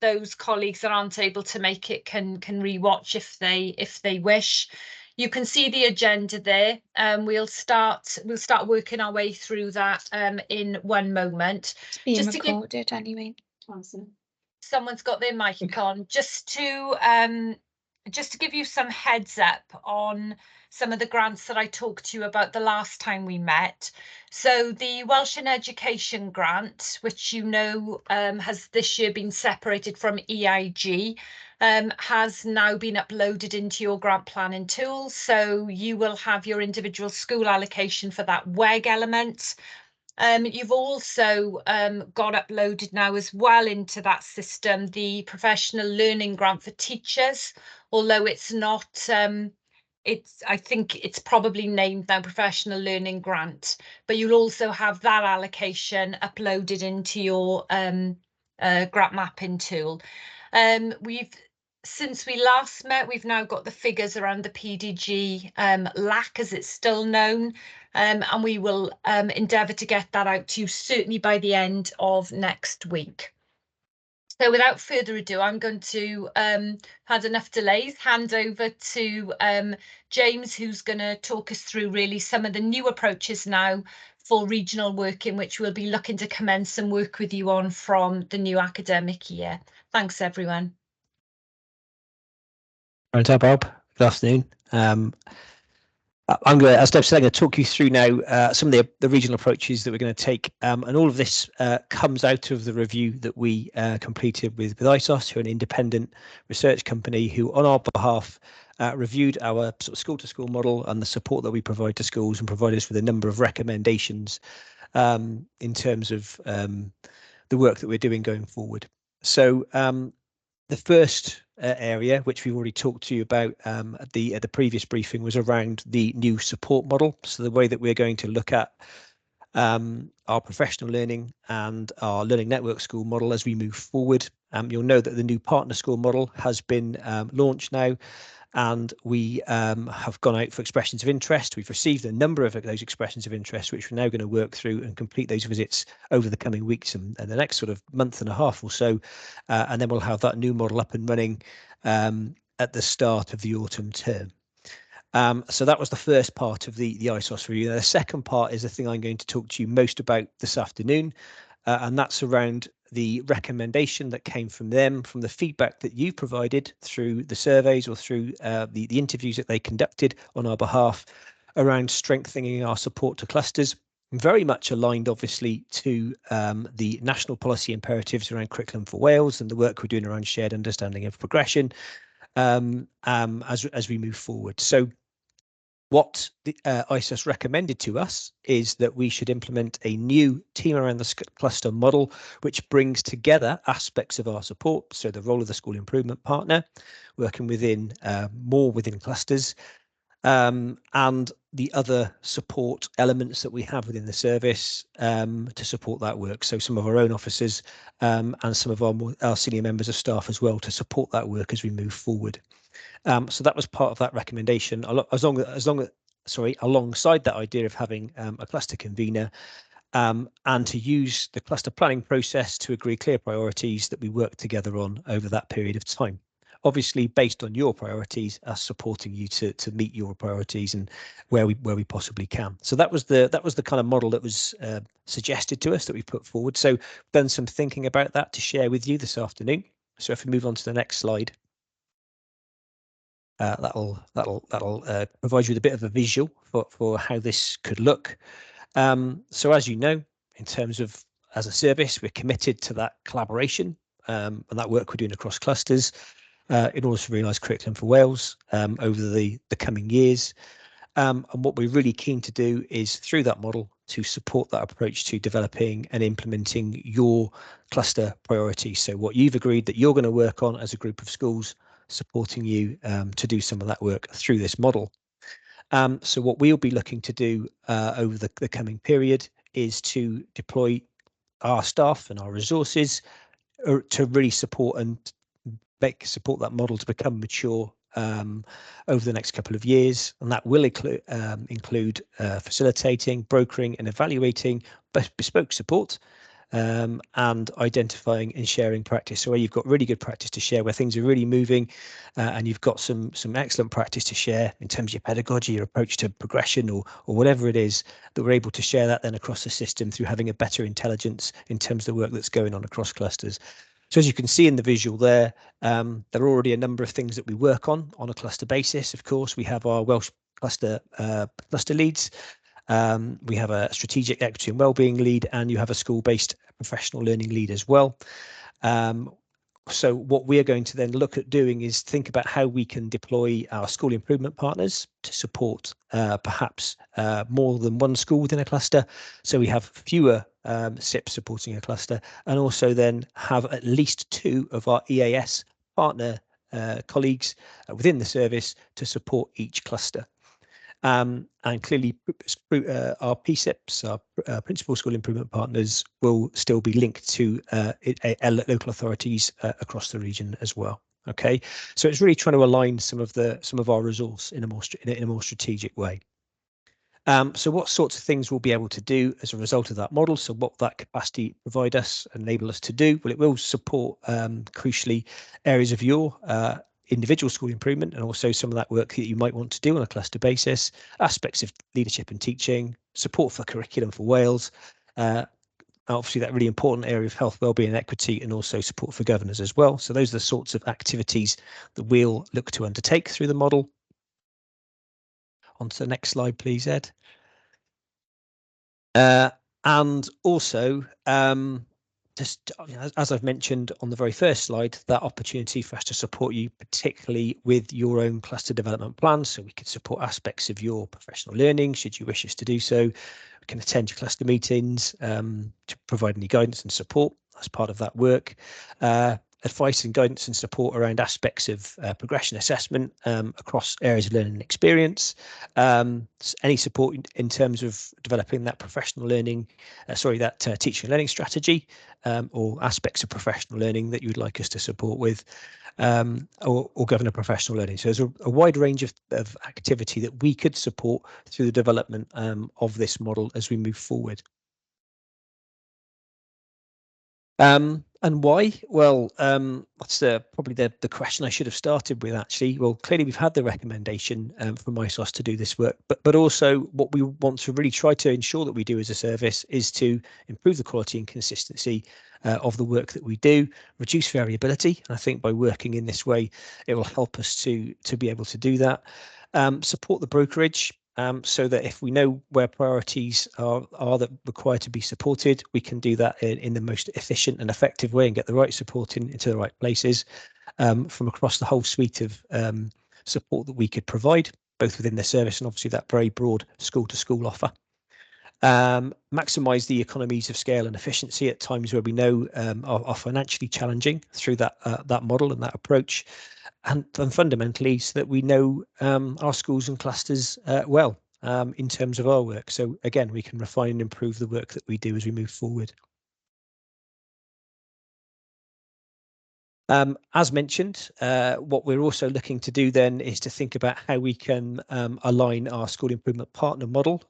those colleagues that aren't able to make it can rewatch if they wish. You can see the agenda there. We'll start working our way through that in one moment. It's being Just to give recorded anyway. someone's got their mic on, just to give you some heads up on some of the grants that I talked to you about the last time we met. So the Welsh in Education grant, which you know has this year been separated from EIG, has now been uploaded into your grant planning tool. So you will have your individual school allocation for that WEG element. You've also got uploaded now as well into that system the professional learning grant for teachers, although it's not, I think it's probably named now professional learning grant, but you'll also have that allocation uploaded into your grant mapping tool. Since we last met, we've now got the figures around the PDG LAC, as it's still known, and we will endeavour to get that out to you certainly by the end of next week. So without further ado, I'm going to, had enough delays, hand over to James, who's going to talk us through really some of the new approaches now for regional working, which we'll be looking to commence and work with you on from the new academic year. Thanks, everyone. Right, Bob. Good afternoon. As Deb said, I'm going to talk you through now some of the regional approaches that we're going to take, and all of this comes out of the review that we completed with ISOS, who are an independent research company who, on our behalf, reviewed our sort of school-to-school model and the support that we provide to schools, and provide us with a number of recommendations in terms of the work that we're doing going forward. So the first area, which we've already talked to you about at the previous briefing, was around the new support model. So the way that we're going to look at our professional learning and our learning network school model as we move forward. You'll know that the new partner school model has been launched now, and we have gone out for expressions of interest. We've received a number of those expressions of interest, which we're now going to work through and complete those visits over the coming weeks and the next sort of month and a half or so. And then we'll have that new model up and running at the start of the autumn term. So that was the first part of the ISOS review. Now, the second part is the thing I'm going to talk to you most about this afternoon, and that's around the recommendation that came from them, from the feedback that you provided through the surveys or through the interviews that they conducted on our behalf, around strengthening our support to clusters, very much aligned obviously to the national policy imperatives around Curriculum for Wales and the work we're doing around shared understanding of progression as we move forward. So what the ISOS recommended to us is that we should implement a new team around the cluster model, which brings together aspects of our support. So the role of the school improvement partner, working within more within clusters, and the other support elements that we have within the service to support that work. So some of our own officers and some of our senior members of staff as well to support that work as we move forward. So that was part of that recommendation, alongside that idea of having a cluster convener and to use the cluster planning process to agree clear priorities that we work together on over that period of time. Obviously, based on your priorities, us supporting you to meet your priorities and where we possibly can. So that was the kind of model that was suggested to us that we put forward. So done some thinking about that to share with you this afternoon. So if we move on to the next slide. That'll provide you with a bit of a visual for how this could look. So as you know, in terms of as a service, we're committed to that collaboration and that work we're doing across clusters in order to realise Curriculum for Wales over the coming years. And what we're really keen to do is through that model to support that approach to developing and implementing your cluster priorities. So what you've agreed that you're going to work on as a group of schools, supporting you to do some of that work through this model. So what we'll be looking to do over the coming period is to deploy our staff and our resources to really support that model to become mature over the next couple of years, and that will include facilitating, brokering and evaluating bespoke support and identifying and sharing practice. So where you've got really good practice to share, where things are really moving, and you've got some excellent practice to share in terms of your pedagogy, your approach to progression, or whatever it is, that we're able to share that then across the system through having a better intelligence in terms of the work that's going on across clusters. So as you can see in the visual there, there are already a number of things that we work on a cluster basis. Of course, we have our Welsh cluster leads. We have a strategic equity and wellbeing lead, and you have a school-based professional learning lead as well. So what we are going to then look at doing is think about how we can deploy our school improvement partners to support perhaps more than one school within a cluster. So we have fewer SIPs supporting a cluster, and also then have at least 2 of our EAS partner colleagues within the service to support each cluster. And clearly our PSIPs, our Principal School Improvement Partners, will still be linked to local authorities across the region as well. Okay, so it's really trying to align some of our resource in a more strategic way. So what sorts of things we'll be able to do as a result of that model? So what that capacity provide us, enable us to do? Well, it will support crucially areas of your individual school improvement, and also some of that work that you might want to do on a cluster basis, aspects of leadership and teaching, support for curriculum for Wales, obviously that really important area of health, wellbeing and equity, and also support for governors as well. So those are the sorts of activities that we'll look to undertake through the model. On to the next slide, please, Ed. And also, just as I've mentioned on the very first slide, that opportunity for us to support you, particularly with your own cluster development plans. So we can support aspects of your professional learning, should you wish us to do so. We can attend your cluster meetings to provide any guidance and support as part of that work. Advice and guidance and support around aspects of progression assessment across areas of learning and experience. Any support in terms of developing that professional learning, that teaching and learning strategy, or aspects of professional learning that you would like us to support with, or governor professional learning. So there's a wide range of activity that we could support through the development of this model as we move forward. And why? Well, that's probably the question I should have started with, actually. Well, clearly we've had the recommendation from ISOS to do this work, but also what we want to really try to ensure that we do as a service is to improve the quality and consistency of the work that we do, reduce variability. And I think by working in this way, it will help us to be able to do that. Support the brokerage. So that if we know where priorities are that require to be supported, we can do that in the most efficient and effective way and get the right support into the right places from across the whole suite of support that we could provide, both within the service and obviously that very broad school-to-school offer. Maximise the economies of scale and efficiency at times where we know are financially challenging through that model and that approach. And fundamentally, so that we know our schools and clusters well in terms of our work. So again, we can refine and improve the work that we do as we move forward. As mentioned, what we're also looking to do then is to think about how we can align our school improvement partner model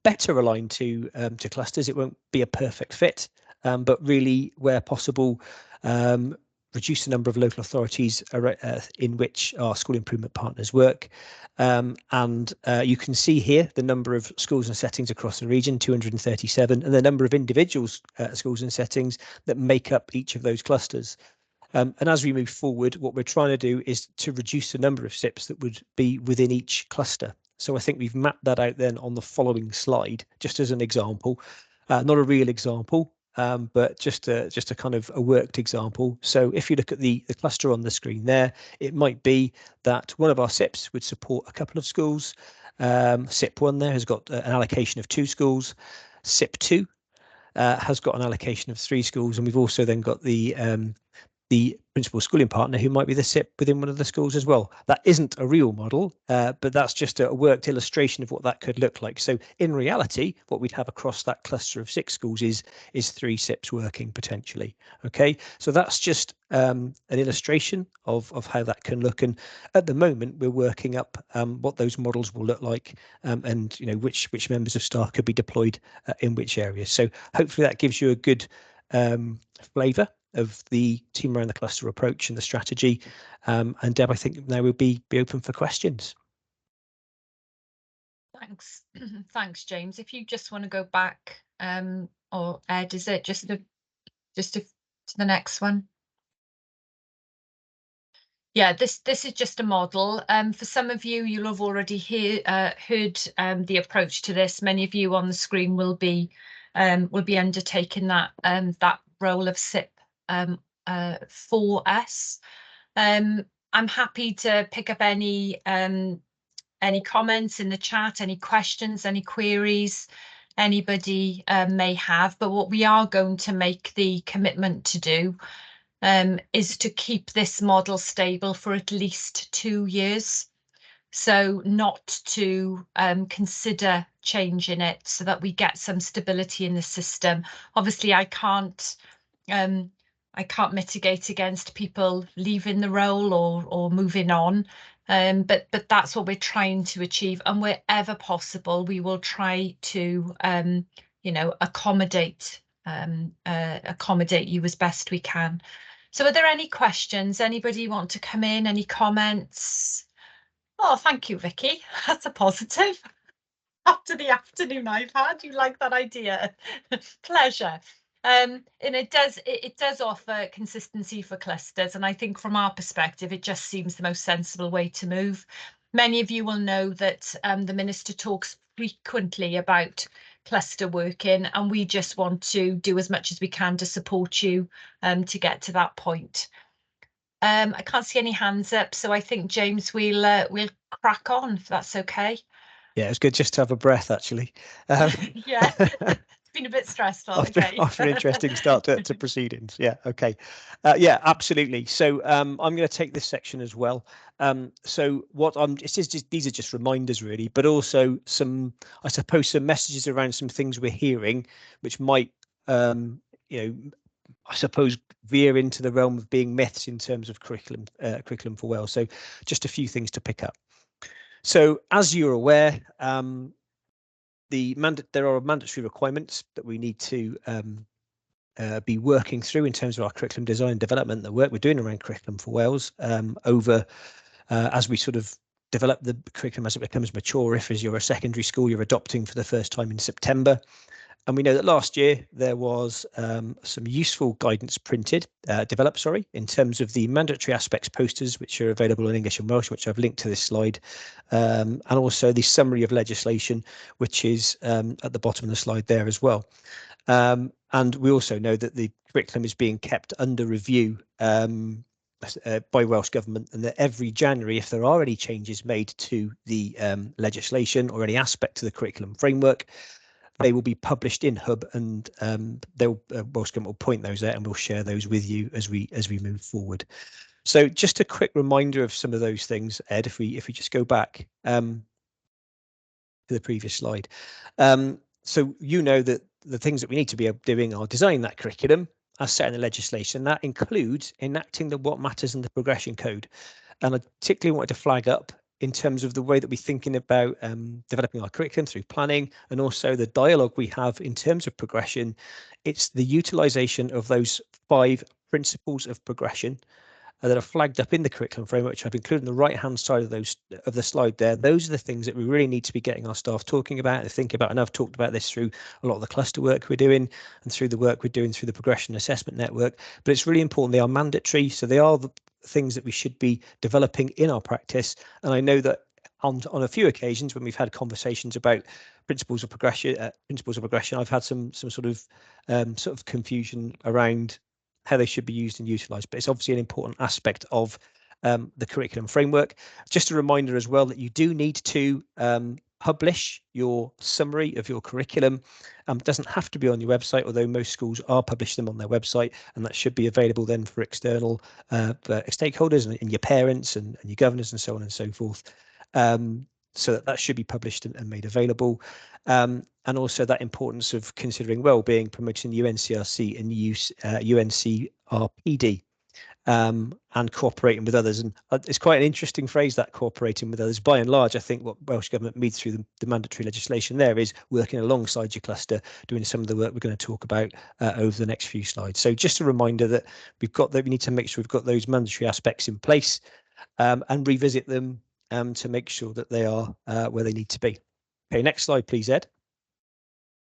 better aligned to clusters. It won't be a perfect fit, but really, where possible, reduce the number of local authorities in which our school improvement partners work. And you can see here the number of schools and settings across the region, 237, and the number of individual schools and settings that make up each of those clusters. And as we move forward, what we're trying to do is to reduce the number of SIPs that would be within each cluster. So I think we've mapped that out then on the following slide, just as an example, not a real example, but just a kind of a worked example. So if you look at the cluster on the screen there, it might be that one of our SIPs would support a couple of schools. SIP 1 there has got an allocation of 2 schools. SIP 2 has got an allocation of 3 schools, and we've also then got the the principal schooling partner who might be the SIP within one of the schools as well. That isn't a real model, but that's just a worked illustration of what that could look like. So in reality, what we'd have across that cluster of 6 schools is 3 SIPs working potentially. Okay, so that's just an illustration of how that can look. And at the moment, we're working up what those models will look like, and which members of staff could be deployed in which areas. So hopefully that gives you a good flavour of the team around the cluster approach and the strategy. And Deb, I think now we'll be open for questions. Thanks. Thanks, James. If you just want to go back, or Ed, is it just to the next one? Yeah, this is just a model. For some of you, you'll have already heard the approach to this. Many of you on the screen will be undertaking that that role of SIP for us. I'm happy to pick up any comments in the chat, any questions, any queries anybody may have. But what we are going to make the commitment to do is to keep this model stable for at least 2 years. So not to consider changing it so that we get some stability in the system. Obviously, I can't mitigate against people leaving the role or moving on. But that's what we're trying to achieve, and wherever possible, we will try to accommodate you as best we can. So are there any questions? Anybody want to come in? Any comments? Oh, thank you, Vicky. That's a positive. After the afternoon I've had, you like that idea. Pleasure. And it does offer consistency for clusters, and I think from our perspective it just seems the most sensible way to move. Many of you will know that the Minister talks frequently about cluster working, and we just want to do as much as we can to support you to get to that point. I can't see any hands up, so I think, James, we'll crack on if that's okay. Yeah, it's good just to have a breath, actually. Yeah, it's been a bit stressful. After an interesting start to proceedings. Yeah, okay. Yeah, absolutely. So I'm going to take this section as well. So what these are just reminders really, but also some, I suppose, some messages around some things we're hearing, which might, I suppose, veer into the realm of being myths in terms of curriculum for Wales. So just a few things to pick up. So as you're aware, there are mandatory requirements that we need to be working through in terms of our curriculum design and development, the work we're doing around curriculum for Wales as we sort of develop the curriculum as it becomes mature. If as you're a secondary school, you're adopting for the first time in September. And we know that last year there was some useful guidance developed, in terms of the mandatory aspects posters, which are available in English and Welsh, which I've linked to this slide, and also the summary of legislation, which is at the bottom of the slide there as well. And we also know that the curriculum is being kept under review by Welsh Government, and that every January, if there are any changes made to the legislation or any aspect to the curriculum framework, they will be published in Hub, and Welsh Government will point those out, and we'll share those with you as we move forward. So just a quick reminder of some of those things, Ed, if we just go back to the previous slide. So you know that the things that we need to be doing are designing that curriculum as set in the legislation. That includes enacting the What Matters in the Progression Code. And I particularly wanted to flag up in terms of the way that we're thinking about developing our curriculum through planning, and also the dialogue we have in terms of progression. It's the utilisation of those 5 principles of progression that are flagged up in the curriculum framework, which I've included on the right-hand side of the slide there. Those are the things that we really need to be getting our staff talking about and thinking about. And I've talked about this through a lot of the cluster work we're doing and through the work we're doing through the Progression Assessment Network. But it's really important. They are mandatory, so they are the things that we should be developing in our practice. And I know that on a few occasions when we've had conversations about principles of progression, I've had some sort of confusion around how they should be used and utilised. But it's obviously an important aspect of the curriculum framework. Just a reminder as well that you do need to publish your summary of your curriculum. It doesn't have to be on your website, although most schools are publishing them on their website, and that should be available then for external stakeholders and your parents and your governors and so on and so forth. So that should be published and made available. And also that importance of considering well-being, promoting UNCRC and UNCRPD. And cooperating with others. And it's quite an interesting phrase, that cooperating with others. By and large, I think what Welsh Government means through the mandatory legislation there is working alongside your cluster, doing some of the work we're going to talk about over the next few slides. So just a reminder that we need to make sure we've got those mandatory aspects in place and revisit them to make sure that they are where they need to be. Okay, next slide, please, Ed.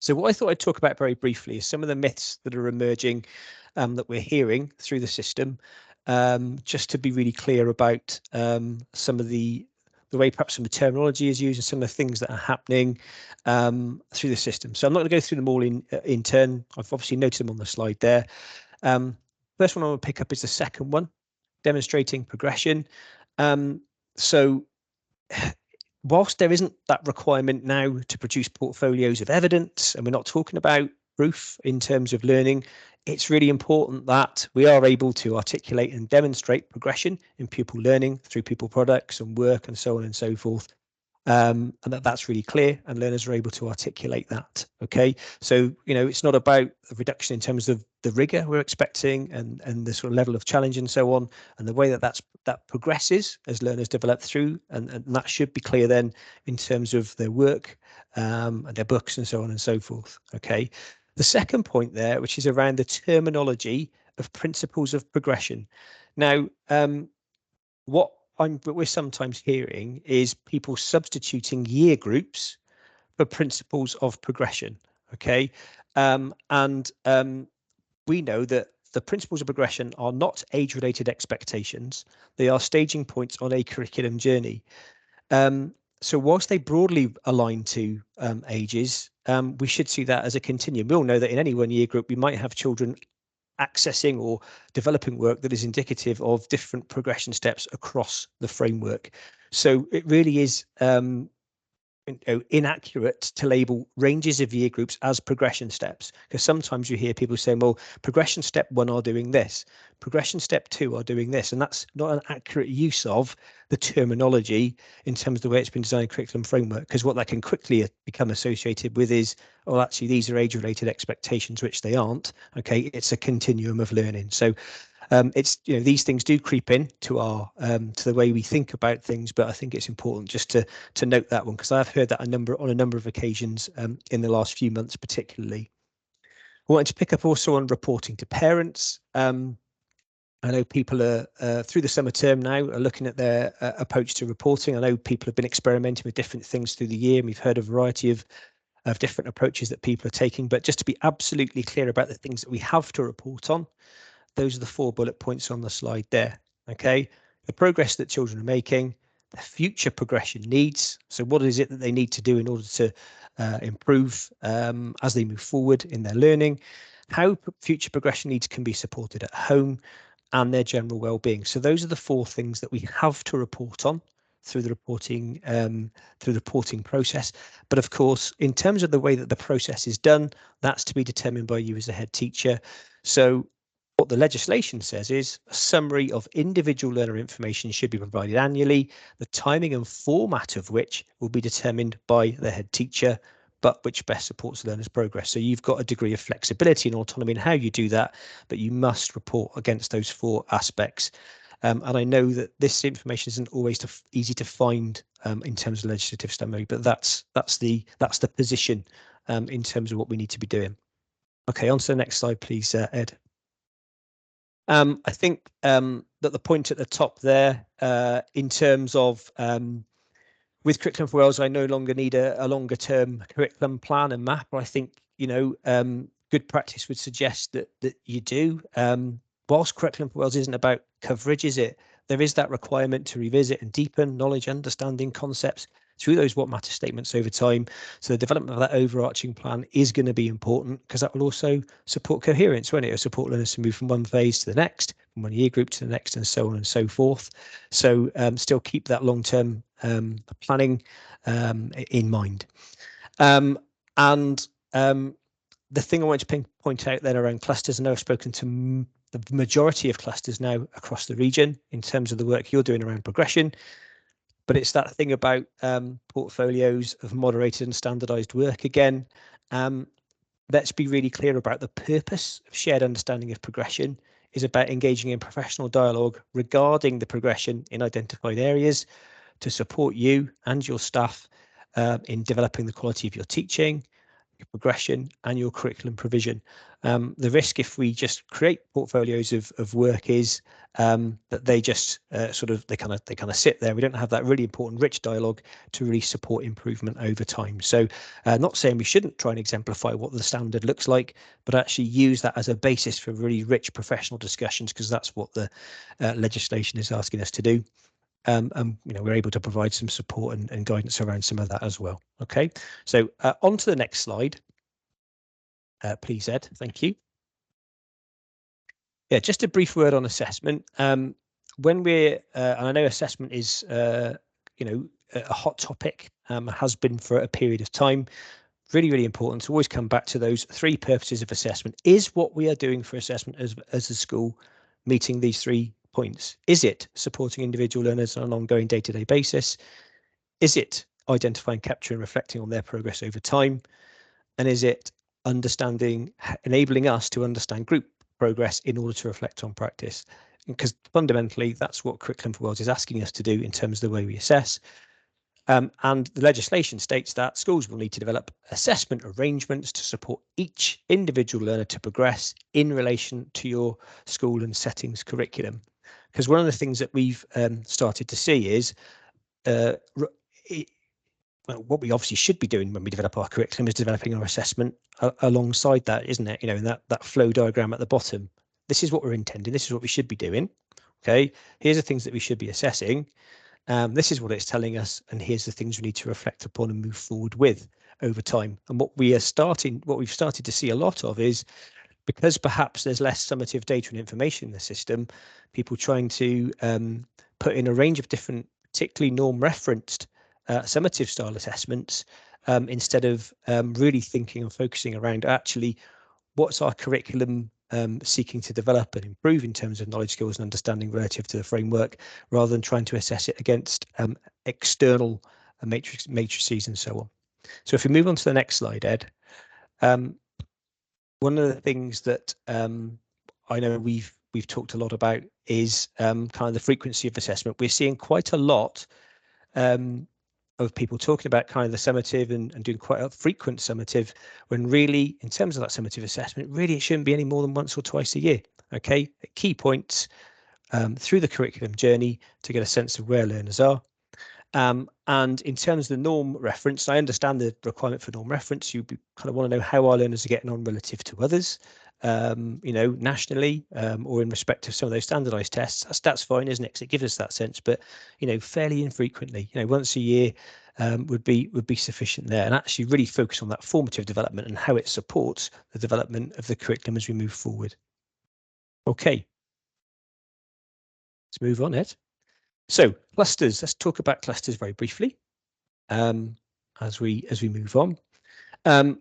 So what I thought I'd talk about very briefly is some of the myths that are emerging that we're hearing through the system, just to be really clear about some of the way perhaps some of the terminology is used and some of the things that are happening through the system. So I'm not going to go through them all in turn. I've obviously noted them on the slide there. First one I want to pick up is the second one, demonstrating progression. So whilst there isn't that requirement now to produce portfolios of evidence, and we're not talking about proof in terms of learning, it's really important that we are able to articulate and demonstrate progression in pupil learning through pupil products and work and so on and so forth. And that's really clear, and learners are able to articulate that. Okay, so it's not about a reduction in terms of the rigor we're expecting and the sort of level of challenge and so on, and the way that progresses as learners develop through, and that should be clear then in terms of their work and their books and so on and so forth. Okay, the second point there, which is around the terminology of principles of progression. Now, what we're sometimes hearing is people substituting year groups for principles of progression. Okay, we know that the principles of progression are not age-related expectations. They are staging points on a curriculum journey. So whilst they broadly align to ages, we should see that as a continuum. We all know that in any one year group, we might have children accessing or developing work that is indicative of different progression steps across the framework. So it really is inaccurate to label ranges of year groups as progression steps, because sometimes you hear people saying, well, progression step 1 are doing this, progression step 2 are doing this, and that's not an accurate use of the terminology in terms of the way it's been designed curriculum framework, because what that can quickly become associated with is, oh, actually these are age-related expectations, which they aren't. Okay, it's a continuum of learning. So it's these things do creep in to our to the way we think about things, but I think it's important just to note that one, because I've heard that on a number of occasions in the last few months particularly. I wanted to pick up also on reporting to parents. I know people are through the summer term now are looking at their approach to reporting. I know people have been experimenting with different things through the year, and we've heard a variety of different approaches that people are taking, but just to be absolutely clear about the things that we have to report on, those are the 4 bullet points on the slide there. Okay, the progress that children are making, the future progression needs. So what is it that they need to do in order to improve as they move forward in their learning, how future progression needs can be supported at home, and their general well-being. So those are the 4 things that we have to report on through the reporting process. But of course, in terms of the way that the process is done, that's to be determined by you as a head teacher. So what the legislation says is a summary of individual learner information should be provided annually, the timing and format of which will be determined by the head teacher, but which best supports learners' progress. So you've got a degree of flexibility and autonomy in how you do that, but you must report against those 4 aspects. And I know that this information isn't always easy to find in terms of legislative summary, but that's the position in terms of what we need to be doing. Okay, on to the next slide, please, Ed. I think that the point at the top there, in terms of with Curriculum for Wales, I no longer need a longer term curriculum plan and map. I think good practice would suggest that you do. Whilst Curriculum for Wales isn't about coverage, is it? There is that requirement to revisit and deepen knowledge, understanding concepts through those what matter statements over time. So the development of that overarching plan is going to be important, because that will also support coherence, won't it? It'll support learners to move from one phase to the next, from one year group to the next, and so on and so forth. So still keep that long-term planning in mind. The thing I want to point out then around clusters, I know I've spoken to the majority of clusters now across the region in terms of the work you're doing around progression, but it's that thing about portfolios of moderated and standardized work again. Let's be really clear about the purpose of shared understanding of progression is about engaging in professional dialogue regarding the progression in identified areas to support you and your staff in developing the quality of your teaching, your progression and your curriculum provision. The risk if we just create portfolios of work is that they just they kind of sit there. We don't have that really important rich dialogue to really support improvement over time. So not saying we shouldn't try and exemplify what the standard looks like, but actually use that as a basis for really rich professional discussions, because that's what the legislation is asking us to do. And we're able to provide some support and guidance around some of that as well. Okay, so on to the next slide, please, Ed. Thank you. Yeah, just a brief word on assessment. When we're, and I know assessment is, a hot topic, has been for a period of time. Really, really important to always come back to those three purposes of assessment. Is what we are doing for assessment as a school meeting these 3 points? Is it supporting individual learners on an ongoing day-to-day basis? Is it identifying, capturing, reflecting on their progress over time? And is it understanding, enabling us to understand group progress in order to reflect on practice? Because fundamentally, that's what Curriculum for Wales is asking us to do in terms of the way we assess. And the legislation states that schools will need to develop assessment arrangements to support each individual learner to progress in relation to your school and settings curriculum. Because one of the things that we've started to see is what we obviously should be doing when we develop our curriculum is developing our assessment alongside that, isn't it? In that flow diagram at the bottom. This is what we're intending. This is what we should be doing. Okay, here's the things that we should be assessing. This is what it's telling us, and here's the things we need to reflect upon and move forward with over time. And what we've started to see a lot of is, because perhaps there's less summative data and information in the system, people trying to put in a range of different, particularly norm referenced summative style assessments, instead of really thinking and focusing around actually what's our curriculum seeking to develop and improve in terms of knowledge, skills and understanding relative to the framework, rather than trying to assess it against external matrices and so on. So if we move on to the next slide, Ed, one of the things that I know we've talked a lot about is kind of the frequency of assessment. We're seeing quite a lot of people talking about kind of the summative and doing quite a frequent summative, when really, in terms of that summative assessment, really it shouldn't be any more than once or twice a year. Okay, at key points through the curriculum journey to get a sense of where learners are. And in terms of the norm reference, I understand the requirement for norm reference. You kind of want to know how our learners are getting on relative to others, nationally, or in respect of some of those standardized tests. That's fine, isn't it? Because it gives us that sense, but fairly infrequently, once a year would be sufficient there, and actually really focus on that formative development and how it supports the development of the curriculum as we move forward. Okay, let's move on, Ed. So clusters, let's talk about clusters very briefly as we move on.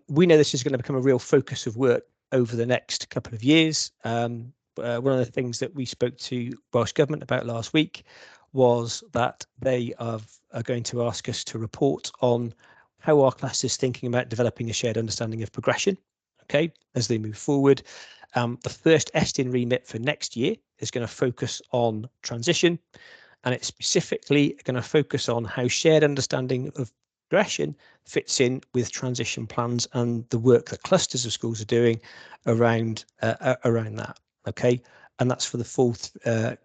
We know this is going to become a real focus of work over the next couple of years. One of the things that we spoke to Welsh Government about last week was that they are going to ask us to report on how our cluster is thinking about developing a shared understanding of progression, okay, as they move forward. The first ESTIN remit for next year is going to focus on transition, and it's specifically going to focus on how shared understanding of progression fits in with transition plans and the work that clusters of schools are doing around that. Okay, and that's for the full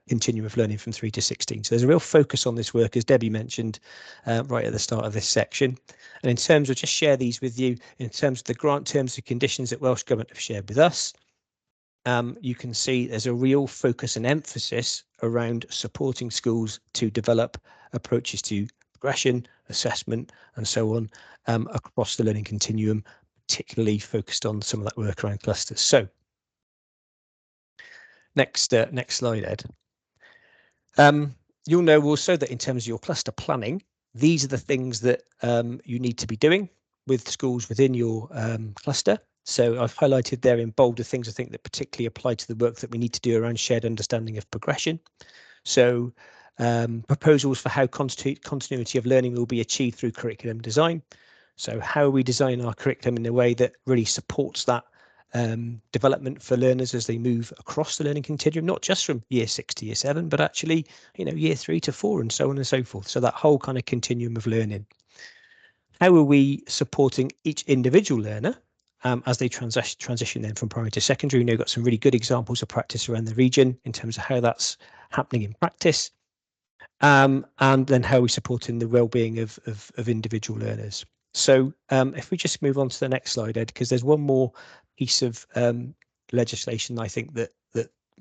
continuum of learning from 3 to 16. So there's a real focus on this work, as Debbie mentioned right at the start of this section. And in terms of, just share these with you, in terms of the grant terms and conditions that Welsh Government have shared with us, you can see there's a real focus and emphasis around supporting schools to develop approaches to progression, assessment, and so on across the learning continuum, particularly focused on some of that work around clusters. So next slide, Ed. You'll know also that in terms of your cluster planning, these are the things that you need to be doing with schools within your cluster. So I've highlighted there in bold the things I think that particularly apply to the work that we need to do around shared understanding of progression. So proposals for how continuity of learning will be achieved through curriculum design. So how we design our curriculum in a way that really supports that development for learners as they move across the learning continuum, not just from year 6 to year 7, but actually, year 3 to 4 and so on and so forth. So that whole kind of continuum of learning. How are we supporting each individual learner as they transition then from primary to secondary? We've got some really good examples of practice around the region in terms of how that's happening in practice. And then how are we supporting the well-being of individual learners? So if we just move on to the next slide, Ed, because there's one more piece of legislation I think that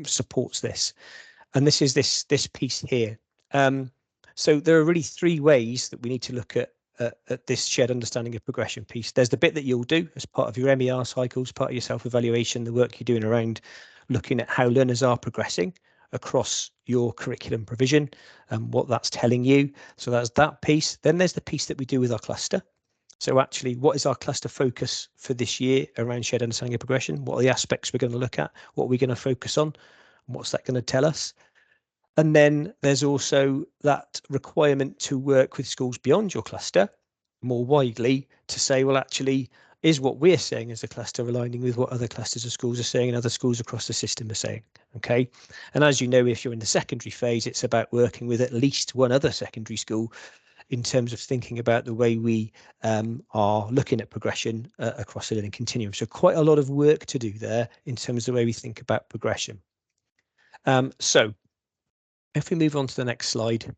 supports this, and this is this piece here. So there are really 3 ways that we need to look at this shared understanding of progression piece. There's the bit that you'll do as part of your MER cycles, part of your self-evaluation, the work you're doing around looking at how learners are progressing across your curriculum provision and what that's telling you. So that's that piece. Then there's the piece that we do with our cluster. So actually, what is our cluster focus for this year around shared understanding of progression? What are the aspects we're going to look at? What are we going to focus on? What's that going to tell us? And then there's also that requirement to work with schools beyond your cluster more widely to say, well, actually, is what we're saying as a cluster aligning with what other clusters of schools are saying and other schools across the system are saying? Okay. And as you know, if you're in the secondary phase, it's about working with at least one other secondary school in terms of thinking about the way we are looking at progression across the learning continuum. So quite a lot of work to do there in terms of the way we think about progression. So if we move on to the next slide,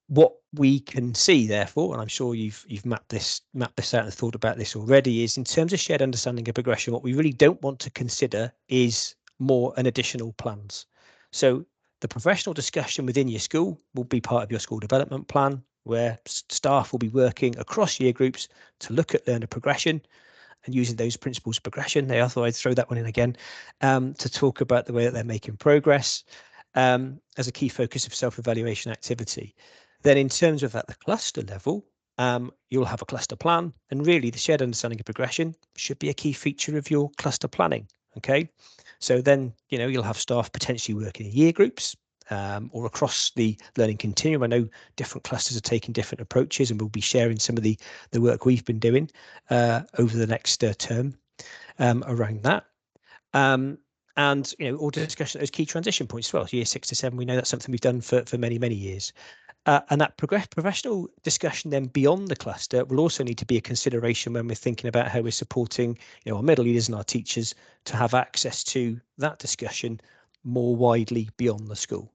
what we can see, therefore, and I'm sure you've mapped this out and thought about this already, is in terms of shared understanding of progression, what we really don't want to consider is more and additional plans. So the professional discussion within your school will be part of your school development plan, where staff will be working across year groups to look at learner progression and using those principles of progression. I thought I'd throw that one in again to talk about the way that they're making progress as a key focus of self-evaluation activity. Then in terms of at the cluster level, you'll have a cluster plan, and really the shared understanding of progression should be a key feature of your cluster planning. Okay, so then you'll have staff potentially working in year groups or across the learning continuum. I know different clusters are taking different approaches, and we'll be sharing some of the work we've been doing over the next term around that. And all discussion of those key transition points as well. So year 6 to 7, we know that's something we've done for many years. And that professional discussion then beyond the cluster will also need to be a consideration when we're thinking about how we're supporting our middle leaders and our teachers to have access to that discussion more widely beyond the school.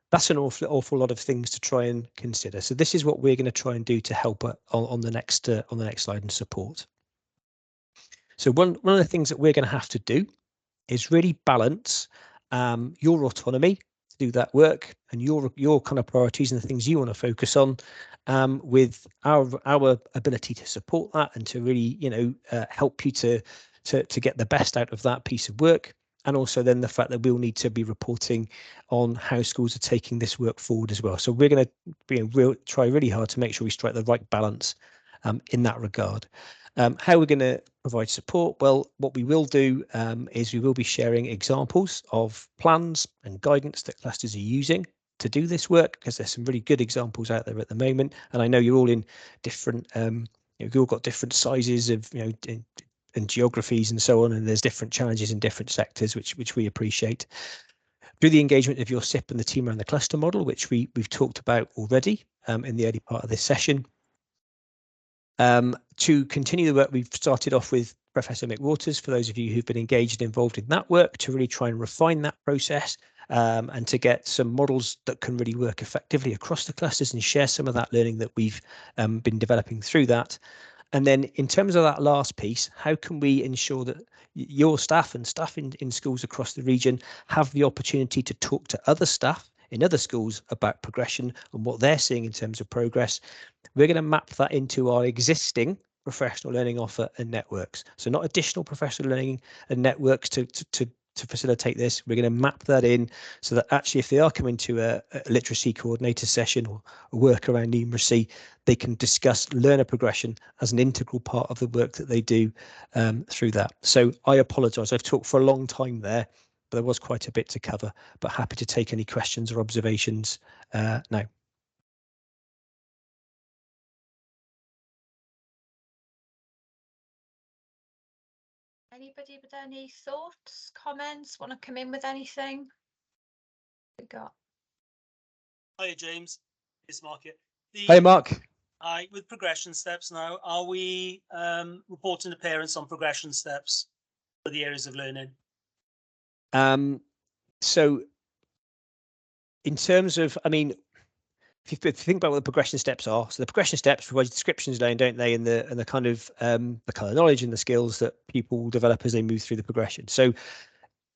That's an awful lot of things to try and consider. So this is what we're going to try and do to help on the next slide and support. So one of the things that we're going to have to do is really balance your autonomy to do that work and your kind of priorities and the things you want to focus on with our ability to support that and to really help you to get the best out of that piece of work, and also then the fact that we'll need to be reporting on how schools are taking this work forward as well. So we're going to we'll try really hard to make sure we strike the right balance in that regard. How we're going to provide support? Well, what we will do is we will be sharing examples of plans and guidance that clusters are using to do this work, because there's some really good examples out there at the moment. And I know you're all in different, you've all got different sizes of, and geographies and so on, and there's different challenges in different sectors, which we appreciate. Through the engagement of your SIP and the team around the cluster model, which we've talked about already in the early part of this session. To continue the work we've started off with Professor Mick Waters, for those of you who've been engaged and involved in that work, to really try and refine that process and to get some models that can really work effectively across the clusters and share some of that learning that we've been developing through that. And then in terms of that last piece, how can we ensure that your staff and staff in schools across the region have the opportunity to talk to other staff in other schools about progression and what they're seeing in terms of progress? We're going to map that into our existing professional learning offer and networks. So not additional professional learning and networks to to facilitate this. We're going to map that in so that actually if they are coming to a literacy coordinator session or a work around numeracy, they can discuss learner progression as an integral part of the work that they do through that. So I apologise, I've talked for a long time there, but there was quite a bit to cover, but happy to take any questions or observations now. Anybody with any thoughts, comments, want to come in with anything? We got. Hiya, James. It's Mark here. Hey, Mark. Hi, with progression steps now, are we reporting to parents on progression steps for the areas of learning? So in terms of, I mean, if you think about what the progression steps are, so the progression steps provide descriptions down, don't they, and the kind of knowledge and the skills that people will develop as they move through the progression. So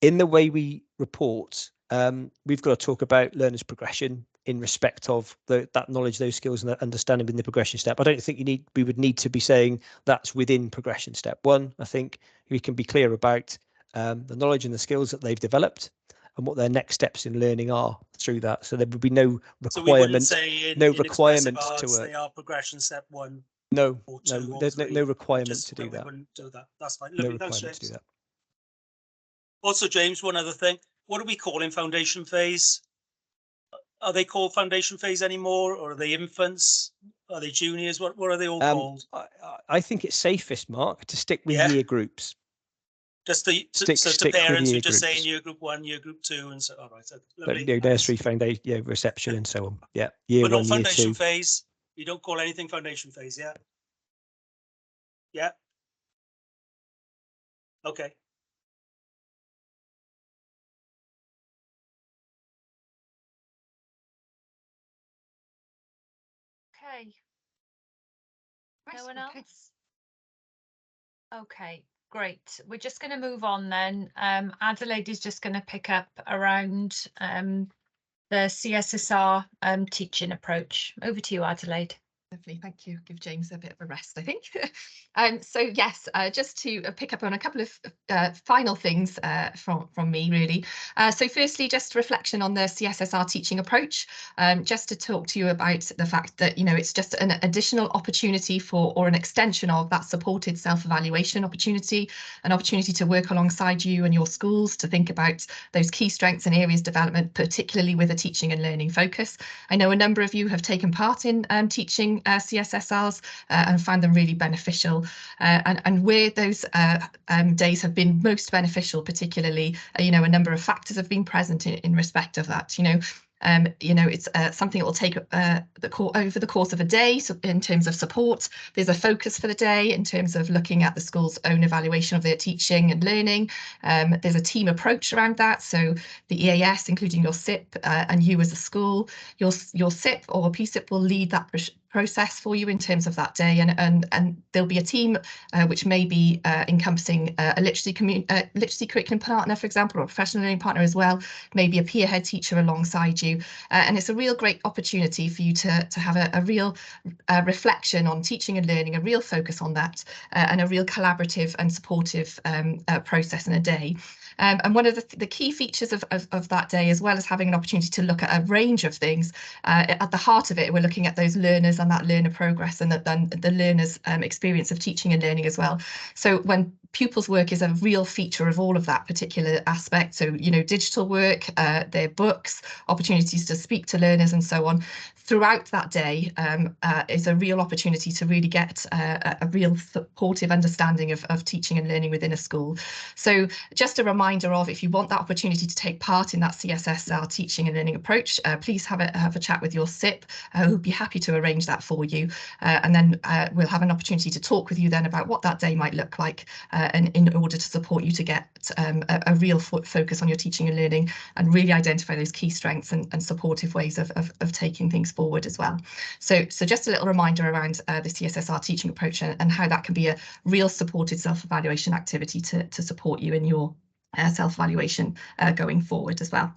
in the way we report, we've got to talk about learners' progression in respect of that knowledge, those skills, and that understanding in the progression step. I don't think we would need to be saying that's within progression step 1. I think we can be clear about the knowledge and the skills that they've developed and what their next steps in learning are through that. So there would be no requirement, They are progression step 1. No, there's no requirement to do that. We wouldn't do that. That's fine. No requirement to do that. Also, James, one other thing. What are we calling foundation phase? Are they called foundation phase anymore, or are they infants? Are they juniors? What are they all called? I think it's safest, Mark, to stick with year groups. Just to parents who just say in year group 1, year group 2, and so. All right, so nursery, foundation, reception, and so on. Yeah, year but 1, not year foundation 2. Phase. You don't call anything foundation phase, yeah. Yeah. Okay. Okay. No one else? Okay, great. We're just going to move on then. Adelaide is just going to pick up around the CSSR teaching approach. Over to you, Adelaide. Lovely, thank you. Give James a bit of a rest, I think. So yes, just to pick up on a couple of final things from me, really. So firstly, just reflection on the CSSR teaching approach, just to talk to you about the fact that, you know, it's just an additional opportunity for, or an extension of that supported self-evaluation opportunity, an opportunity to work alongside you and your schools to think about those key strengths and areas of development, particularly with a teaching and learning focus. I know a number of you have taken part in teaching CSSRs and found them really beneficial, and where those days have been most beneficial, particularly, you know, a number of factors have been present in respect of that. It's something that will take over the course of a day. So in terms of support, there's a focus for the day in terms of looking at the school's own evaluation of their teaching and learning. There's a team approach around that. So the EAS, including your SIP and you as a school, your SIP or PSIP will lead that process for you in terms of that day, and there'll be a team which may be encompassing a literacy curriculum partner, for example, or a professional learning partner as well, maybe a peer head teacher alongside you, and it's a real great opportunity for you to have a real reflection on teaching and learning, a real focus on that, and a real collaborative and supportive process in a day. And one of the key features of that day, as well as having an opportunity to look at a range of things, at the heart of it, we're looking at those learners and that learner progress and the learner's experience of teaching and learning as well. So when pupils' work is a real feature of all of that particular aspect, so, you know, digital work, their books, opportunities to speak to learners and so on, throughout that day is a real opportunity to really get a real supportive understanding of teaching and learning within a school. So just a reminder of, if you want that opportunity to take part in that CSSR teaching and learning approach, please have a chat with your SIP, who'll be happy to arrange that for you. And then we'll have an opportunity to talk with you then about what that day might look like, and in order to support you to get a real focus on your teaching and learning and really identify those key strengths and supportive ways of taking things forward as well. So just a little reminder around the CSSR teaching approach and how that can be a real supported self-evaluation activity to support you in your self-evaluation going forward as well.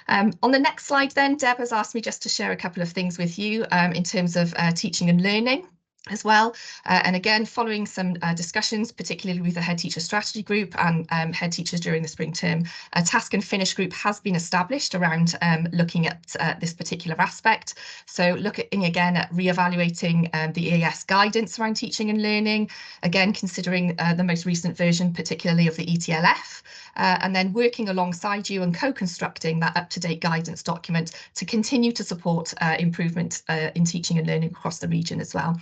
On the next slide then, Deb has asked me just to share a couple of things with you in terms of teaching and learning. as well. And again, following some discussions, particularly with the head teacher strategy group and head teachers during the spring term, a task and finish group has been established around looking at this particular aspect. So looking again at re-evaluating the EAS guidance around teaching and learning, again, considering the most recent version, particularly of the ETLF, and then working alongside you and co-constructing that up-to-date guidance document to continue to support improvement in teaching and learning across the region as well.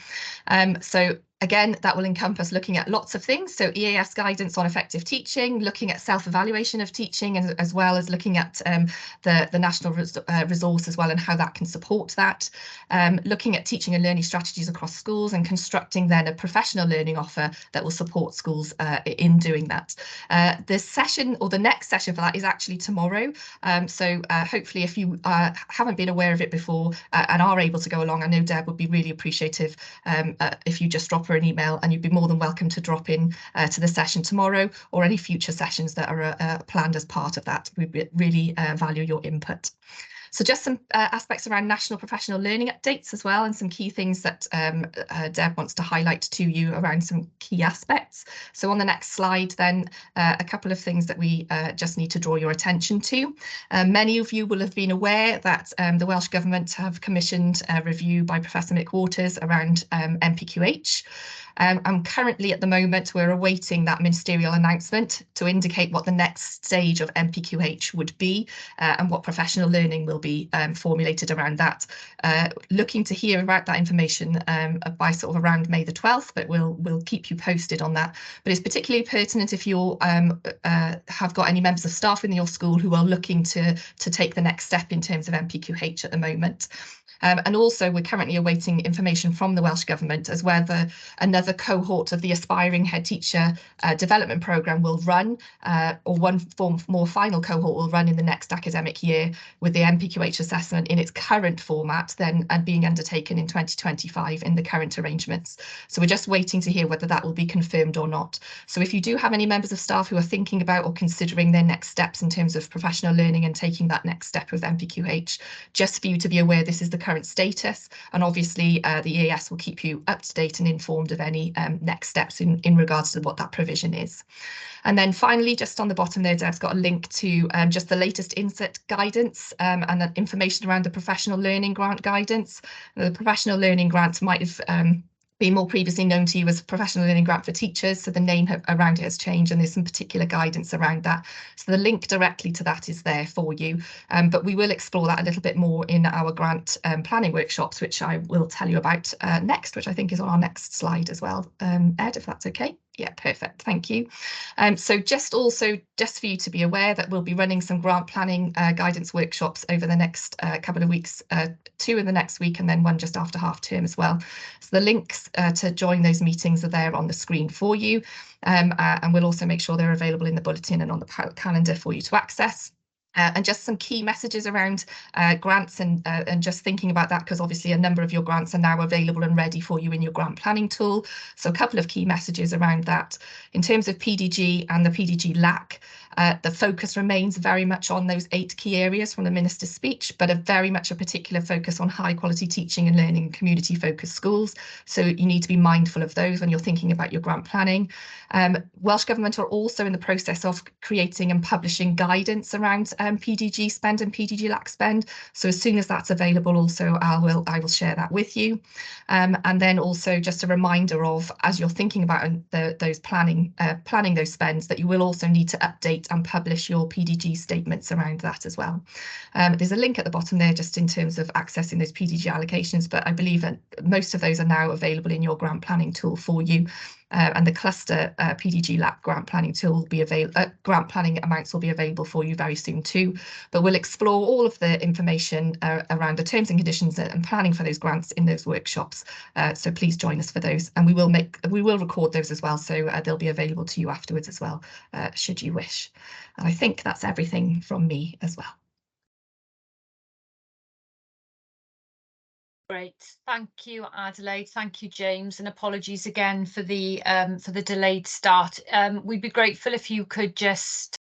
So again, that will encompass looking at lots of things. So EAS guidance on effective teaching, looking at self-evaluation of teaching, as well as looking at the national resource as well and how that can support that. Looking at teaching and learning strategies across schools and constructing then a professional learning offer that will support schools in doing that. The session or the next session for that is actually tomorrow. So hopefully if you haven't been aware of it before and are able to go along, I know Deb would be really appreciative if you just drop her an email, and you'd be more than welcome to drop in to the session tomorrow or any future sessions that are planned as part of that. We really value your input. So just some aspects around national professional learning updates as well, and some key things that Deb wants to highlight to you around some key aspects. So on the next slide then, a couple of things that we just need to draw your attention to. Many of you will have been aware that the Welsh Government have commissioned a review by Professor Mick Waters around NPQH. And currently at the moment, we're awaiting that ministerial announcement to indicate what the next stage of NPQH would be and what professional learning will be formulated around that. Looking to hear about that information by sort of around May the 12th, but we'll keep you posted on that. But it's particularly pertinent if you have got any members of staff in your school who are looking to take the next step in terms of NPQH at the moment. And also we're currently awaiting information from the Welsh Government as whether another cohort of the Aspiring Head Teacher Development Programme will run, or one more final cohort will run in the next academic year, with the NPQH assessment in its current format then and being undertaken in 2025 in the current arrangements. So we're just waiting to hear whether that will be confirmed or not. So if you do have any members of staff who are thinking about or considering their next steps in terms of professional learning and taking that next step with NPQH, just for you to be aware, this is the current status, and obviously the EAS will keep you up to date and informed of any next steps in regards to what that provision is. And then finally, just on the bottom there, Deb's got a link to just the latest inset guidance and information around the professional learning grant guidance. The professional learning grant might have been more previously known to you as Professional Learning Grant for Teachers, so the name around it has changed and there's some particular guidance around that. So the link directly to that is there for you, but we will explore that a little bit more in our grant planning workshops, which I will tell you about next, which I think is on our next slide as well. Ed, if that's okay. Yeah, perfect. Thank you. So just for you to be aware that we'll be running some grant planning guidance workshops over the next couple of weeks, 2 in the next week and then 1 just after half term as well. So the links to join those meetings are there on the screen for you, and we'll also make sure they're available in the bulletin and on the calendar for you to access. And just some key messages around grants and just thinking about that, because obviously a number of your grants are now available and ready for you in your grant planning tool. So a couple of key messages around that. In terms of PDG and the PDG LAC, the focus remains very much on those 8 key areas from the Minister's speech, but very much a particular focus on high quality teaching and learning, community focused schools. So you need to be mindful of those when you're thinking about your grant planning. Welsh Government are also in the process of creating and publishing guidance around PDG spend and PDG LAC spend. So as soon as that's available, also I will share that with you. And then also just a reminder of, as you're thinking about those planning those spends, that you will also need to update and publish your PDG statements around that as well. There's a link at the bottom there just in terms of accessing those PDG allocations, but I believe that most of those are now available in your grant planning tool for you. And the cluster PDG LAC grant planning tool will be available. Grant planning amounts will be available for you very soon too. But we'll explore all of the information around the terms and conditions and planning for those grants in those workshops. So please join us for those, and we will record those as well. So they'll be available to you afterwards as well, should you wish. And I think that's everything from me as well. Great, thank you, Adelaide. Thank you, James, and apologies again for the delayed start. We'd be grateful if you could just